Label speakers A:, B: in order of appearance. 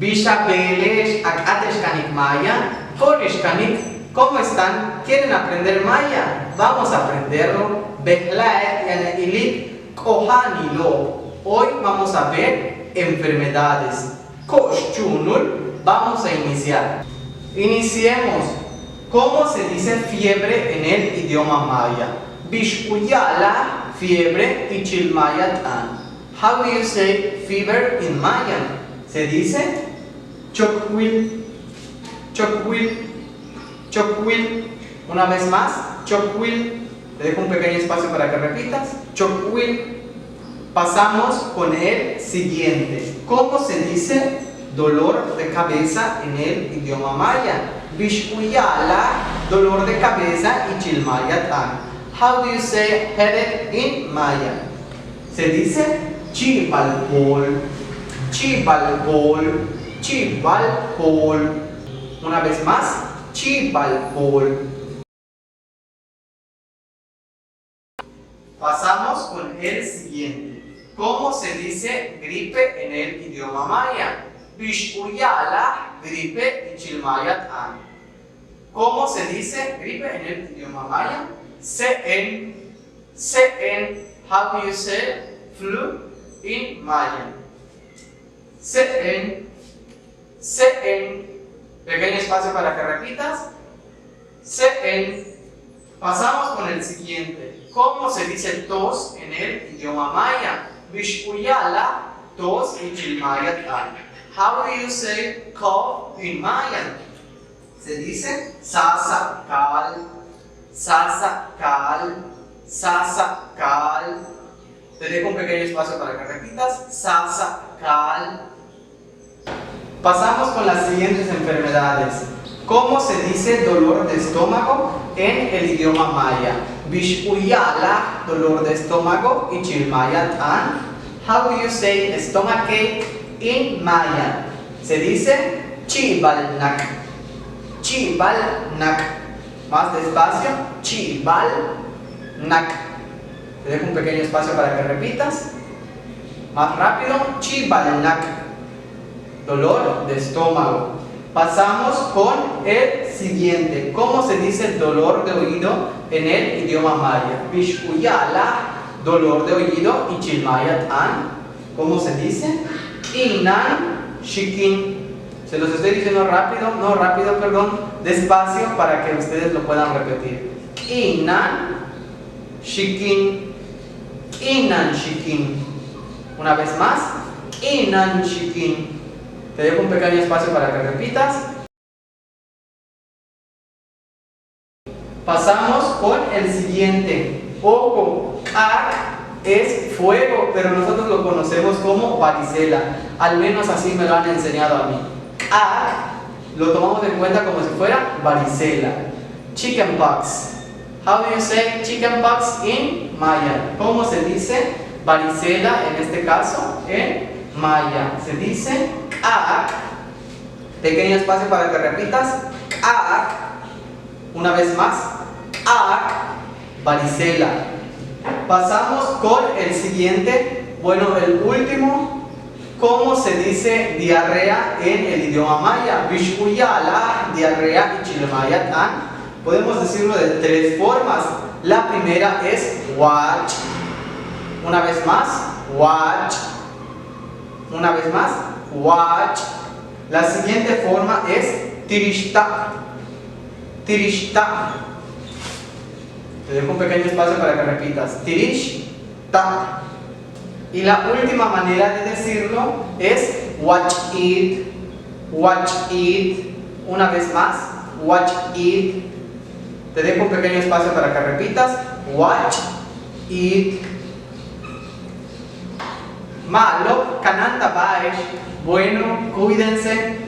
A: Bishabelesh Akateshkanik Maya, Koneshkanik, ¿cómo están? ¿Quieren aprender maya? Vamos a aprenderlo. Behlaet yani ilik kohanilo. Hoy vamos a ver enfermedades. Koshchunul, vamos a iniciar. Iniciemos. ¿Cómo se dice fiebre en el idioma maya? Bishuyala, fiebre, y chilmayatan. How do you say fever in Mayan? Se dice chokwil, chokwil, chokwil. Una vez más, chokwil. Te dejo un pequeño espacio para que repitas. Chokwil. Pasamos con el siguiente. ¿Cómo se dice dolor de cabeza en el idioma maya? Bishuyala, dolor de cabeza, y chilmayatan. How do you say headache in Maya? Se dice chibalpol, chibalpol, chibalpol. Una vez más, chibalpol. Pasamos con el siguiente. ¿Cómo se dice gripe en el idioma maya? Bishuyala, gripe, y chilmayatan. ¿Cómo se dice gripe en el idioma maya? Se'en, se'en. How do you say flu in Maya? Se'en, se'en. Pequeño espacio para que repitas. Se'en. Pasamos con el siguiente. ¿Cómo se dice tos en el idioma maya? Bishuyala, tos, y chilmayatan. How do you say cough in Maya? Se dice sasakal, sasakal, sasakal. Te dejo un pequeño espacio para que repitas. Sasakal. Pasamos con las siguientes enfermedades. ¿Cómo se dice dolor de estómago en el idioma maya? Bishuyala, dolor de estómago, y chilmayatan. How do you say stomachache in Maya? Se dice chibalnak, chibalnak. Más despacio, chibalnak. Te dejo un pequeño espacio para que repitas. Más rápido, chibalnak. Dolor de estómago. Pasamos con el siguiente. ¿Cómo se dice dolor de oído en el idioma maya? Bishuyala, dolor de oído, y chilmayatan. ¿Cómo se dice? Inan shikin. Se los estoy diciendo rápido, no rápido, perdón, despacio para que ustedes lo puedan repetir. Inan shikin, inan shikin. Una vez más, inan shikin. Te dejo un pequeño espacio para que repitas. Pasamos con el siguiente. Ojo, kak es fuego, pero nosotros lo conocemos como varicela. Al menos así me lo han enseñado a mí. Lo tomamos en cuenta como si fuera varicela. Chickenpox. How do you say chickenpox in Maya? ¿Cómo se dice varicela en este caso en Maya? Se dice kak. Pequeño espacio para que repitas. Kak. Una vez más. Kak. Varicela. Pasamos con el siguiente. Bueno, el último. ¿Cómo se dice diarrea en el idioma maya? Bishuyala, diarrea, y chilmayatan. Podemos decirlo de tres formas. La primera es wach. Una vez más, wach. Una vez más, wach. La siguiente forma es tirishta. Tirishta. Te dejo un pequeño espacio para que repitas. Tirishta. Y la última manera de decirlo es watch it, watch it. Una vez más, watch it. Te dejo un pequeño espacio para que repitas. Watch it. Malo, kananta baesh. Bueno, cuídense.